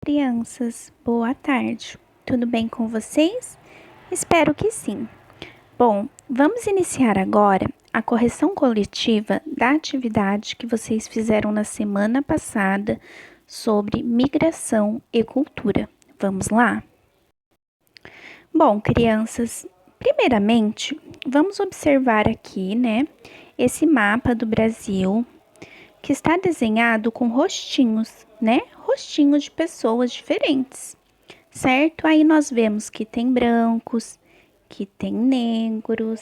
Crianças, boa tarde. Tudo bem com vocês? Espero que sim. Bom, vamos iniciar agora a correção coletiva da atividade que vocês fizeram na semana passada sobre migração e cultura. Vamos lá? Bom, crianças, primeiramente, vamos observar aqui, esse mapa do Brasil que está desenhado com rostinhos, Rostinhos de pessoas diferentes, certo? Aí nós vemos que tem brancos, que tem negros,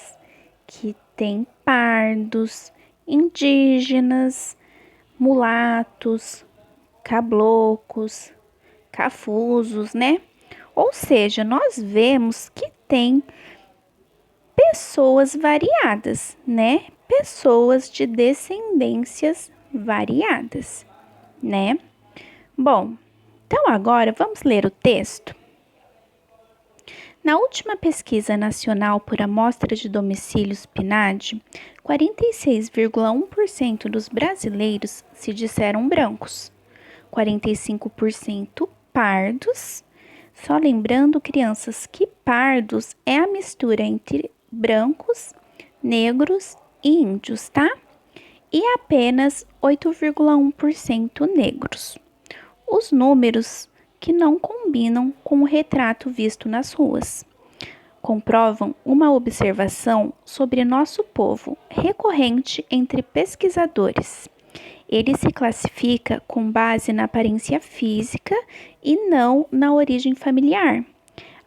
que tem pardos, indígenas, mulatos, caboclos, cafusos, Ou seja, nós vemos que tem pessoas variadas, Pessoas de descendências variadas, Bom, então agora vamos ler o texto. Na última pesquisa nacional por amostra de domicílios PNAD, 46,1% dos brasileiros se disseram brancos, 45% pardos. Só lembrando, crianças, que pardos é a mistura entre brancos, negros e índios, tá? E apenas 8,1% negros. Os números que não combinam com o retrato visto nas ruas comprovam uma observação sobre nosso povo recorrente entre pesquisadores. Ele se classifica com base na aparência física e não na origem familiar.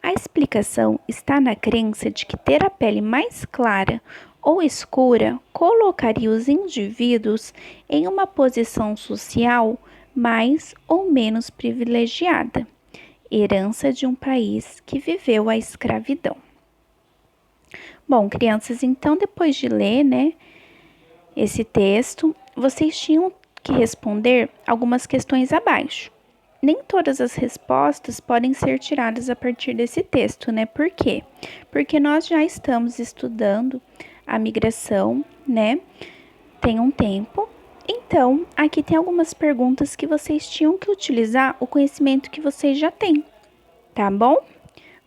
A explicação está na crença de que ter a pele mais clara ou escura colocaria os indivíduos em uma posição social mais ou menos privilegiada, herança de um país que viveu a escravidão. Bom, crianças, então depois de ler, esse texto, vocês tinham que responder algumas questões abaixo. Nem todas as respostas podem ser tiradas a partir desse texto, Por quê? Porque nós já estamos estudando a migração, Tem um tempo. Então, aqui tem algumas perguntas que vocês tinham que utilizar o conhecimento que vocês já têm, tá bom?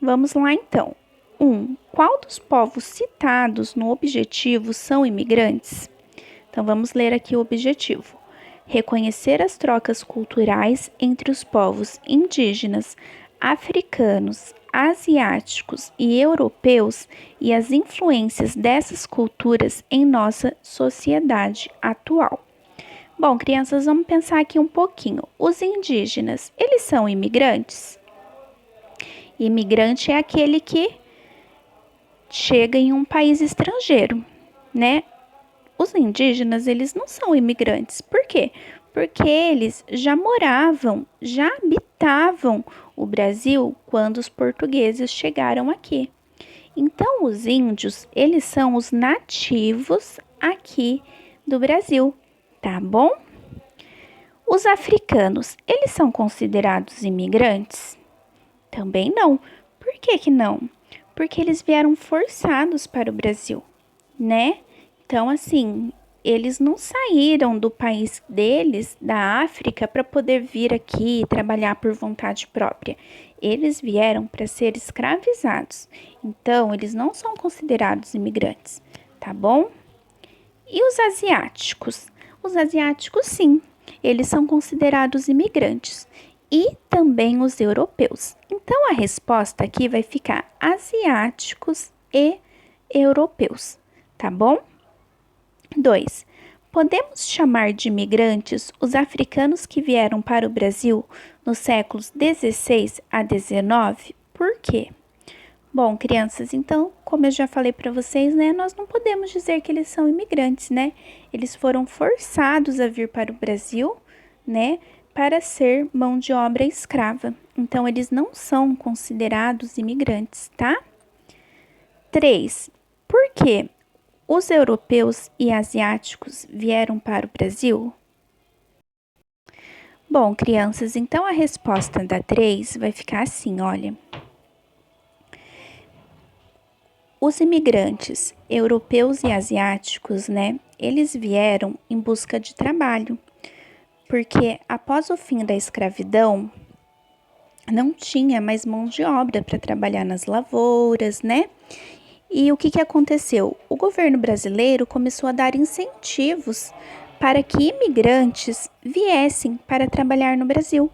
Vamos lá então. 1. Qual dos povos citados no objetivo são imigrantes? Então, vamos ler aqui o objetivo. Reconhecer as trocas culturais entre os povos indígenas, africanos, asiáticos e europeus e as influências dessas culturas em nossa sociedade atual. Bom, crianças, vamos pensar aqui um pouquinho. Os indígenas, eles são imigrantes? Imigrante é aquele que chega em um país estrangeiro, Os indígenas, eles não são imigrantes. Por quê? Porque eles já moravam, já habitavam o Brasil quando os portugueses chegaram aqui. Então, os índios, eles são os nativos aqui do Brasil, tá bom? Os africanos, eles são considerados imigrantes? Também não. Por que que não? Porque eles vieram forçados para o Brasil, Então, assim, eles não saíram do país deles, da África, para poder vir aqui e trabalhar por vontade própria. Eles vieram para ser escravizados. Então, eles não são considerados imigrantes, tá bom? E os asiáticos? Os asiáticos, sim, eles são considerados imigrantes. E também os europeus. Então, a resposta aqui vai ficar asiáticos e europeus, tá bom? 2. Podemos chamar de imigrantes os africanos que vieram para o Brasil nos séculos 16 a 19? Por quê? Bom, crianças, então, como eu já falei para vocês, nós não podemos dizer que eles são imigrantes, Eles foram forçados a vir para o Brasil, para ser mão de obra escrava. Então, eles não são considerados imigrantes, tá? 3. Por quê? Os europeus e asiáticos vieram para o Brasil? Bom, crianças, então a resposta da 3 vai ficar assim, olha. Os imigrantes europeus e asiáticos, eles vieram em busca de trabalho, porque após o fim da escravidão, não tinha mais mão de obra para trabalhar nas lavouras, né? E o que que aconteceu? O governo brasileiro começou a dar incentivos para que imigrantes viessem para trabalhar no Brasil,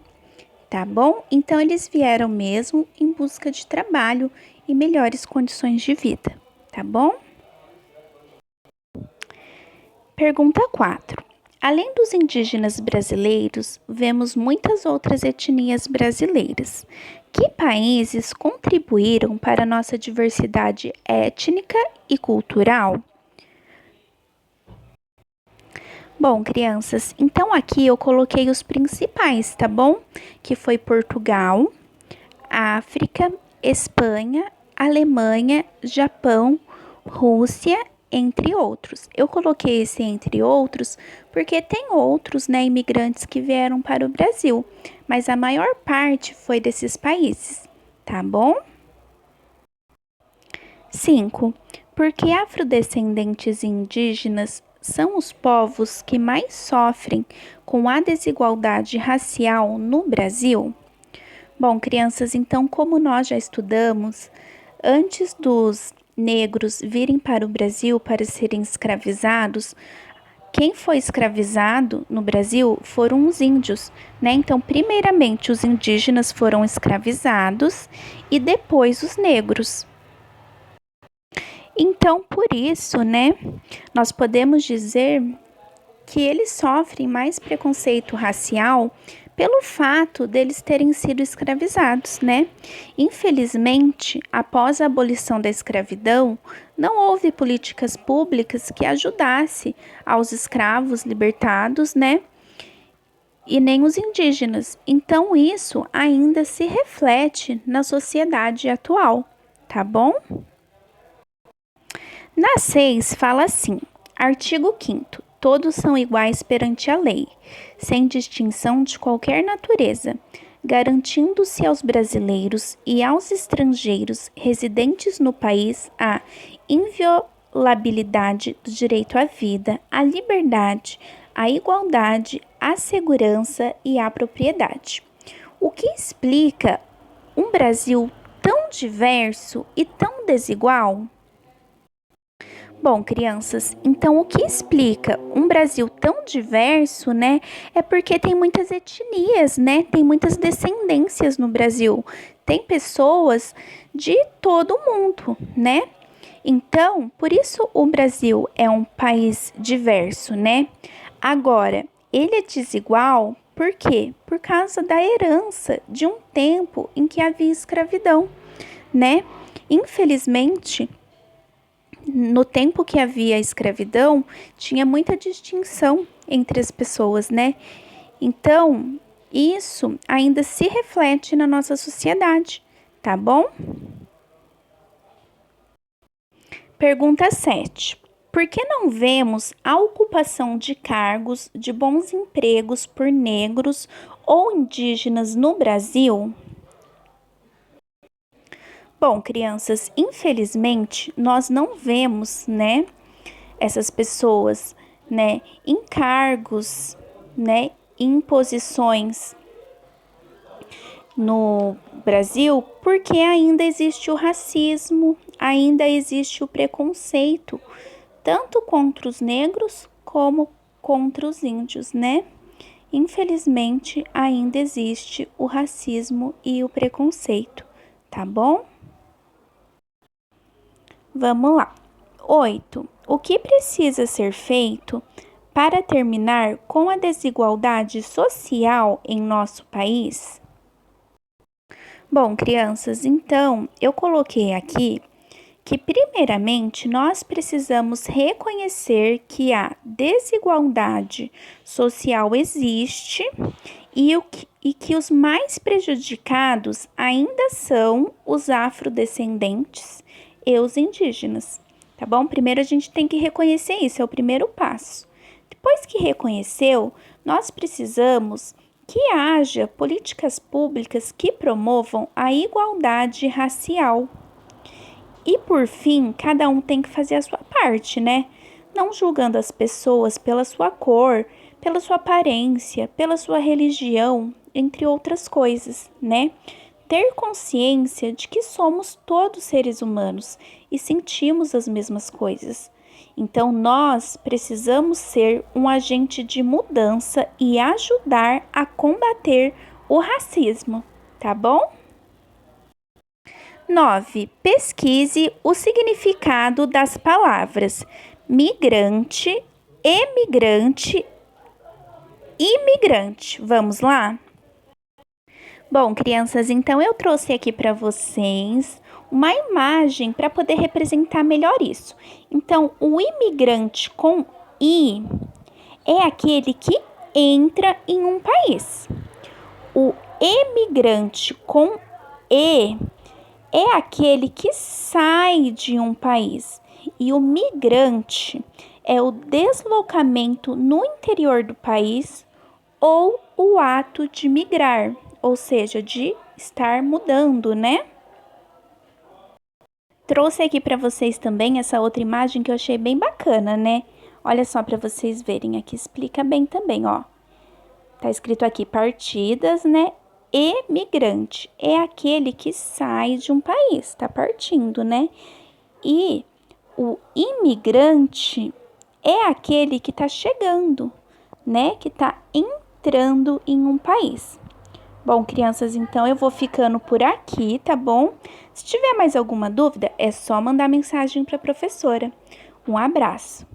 tá bom? Então eles vieram mesmo em busca de trabalho e melhores condições de vida, tá bom? Pergunta 4. Além dos indígenas brasileiros, vemos muitas outras etnias brasileiras. Que países contribuíram para a nossa diversidade étnica e cultural? Bom, crianças, então aqui eu coloquei os principais, tá bom? Que foi Portugal, África, Espanha, Alemanha, Japão, Rússia, entre outros. Eu coloquei esse entre outros porque tem outros, né, imigrantes que vieram para o Brasil, mas a maior parte foi desses países, tá bom? 5. Porque afrodescendentes e indígenas são os povos que mais sofrem com a desigualdade racial no Brasil? Bom, crianças, então, como nós já estudamos, antes dos negros virem para o Brasil para serem escravizados, quem foi escravizado no Brasil foram os índios, né? Então, primeiramente, os indígenas foram escravizados e depois os negros. Então, por isso, né, nós podemos dizer que eles sofrem mais preconceito racial pelo fato deles terem sido escravizados, né? Infelizmente, após a abolição da escravidão, não houve políticas públicas que ajudasse aos escravos libertados, né? E nem os indígenas. Então, isso ainda se reflete na sociedade atual, tá bom? Na 6, fala assim: artigo 5º. Todos são iguais perante a lei, sem distinção de qualquer natureza, garantindo-se aos brasileiros e aos estrangeiros residentes no país a inviolabilidade do direito à vida, à liberdade, à igualdade, à segurança e à propriedade. O que explica um Brasil tão diverso e tão desigual? Bom, crianças, então o que explica um Brasil tão diverso, né, é porque tem muitas etnias, né, tem muitas descendências no Brasil, tem pessoas de todo o mundo, né? Então, por isso o Brasil é um país diverso, né? Agora, ele é desigual, por quê? Por causa da herança de um tempo em que havia escravidão, né? Infelizmente, no tempo que havia escravidão, tinha muita distinção entre as pessoas, né? Então, isso ainda se reflete na nossa sociedade, tá bom? Pergunta 7. Por que não vemos a ocupação de cargos de bons empregos por negros ou indígenas no Brasil? Bom, crianças, infelizmente, nós não vemos, né, essas pessoas, né, em cargos, né, em posições no Brasil, porque ainda existe o racismo, ainda existe o preconceito, tanto contra os negros como contra os índios, né? Infelizmente, ainda existe o racismo e o preconceito, tá bom? Vamos lá. 8. O que precisa ser feito para terminar com a desigualdade social em nosso país? Bom, crianças, então eu coloquei aqui que, primeiramente, nós precisamos reconhecer que a desigualdade social existe e que os mais prejudicados ainda são os afrodescendentes e os indígenas, tá bom? Primeiro a gente tem que reconhecer isso, é o primeiro passo. Depois que reconheceu, nós precisamos que haja políticas públicas que promovam a igualdade racial. E por fim, cada um tem que fazer a sua parte, né? Não julgando as pessoas pela sua cor, pela sua aparência, pela sua religião, entre outras coisas, né? ter consciência de que somos todos seres humanos e sentimos as mesmas coisas. Então, nós precisamos ser um agente de mudança e ajudar a combater o racismo, tá bom? 9. Pesquise o significado das palavras migrante, emigrante, imigrante. Vamos lá? Bom, crianças, então eu trouxe aqui para vocês uma imagem para poder representar melhor isso. Então, o imigrante com I é aquele que entra em um país. O emigrante com E é aquele que sai de um país. E o migrante é o deslocamento no interior do país ou o ato de migrar, ou seja, de estar mudando, né? Trouxe aqui para vocês também essa outra imagem que eu achei bem bacana, né? Olha só para vocês verem, aqui explica bem também, ó. Tá escrito aqui partidas, né? Emigrante é aquele que sai de um país, tá partindo, né? E o imigrante é aquele que tá chegando, né? Que tá entrando em um país. Bom, crianças, então eu vou ficando por aqui, tá bom? Se tiver mais alguma dúvida, é só mandar mensagem para a professora. Um abraço.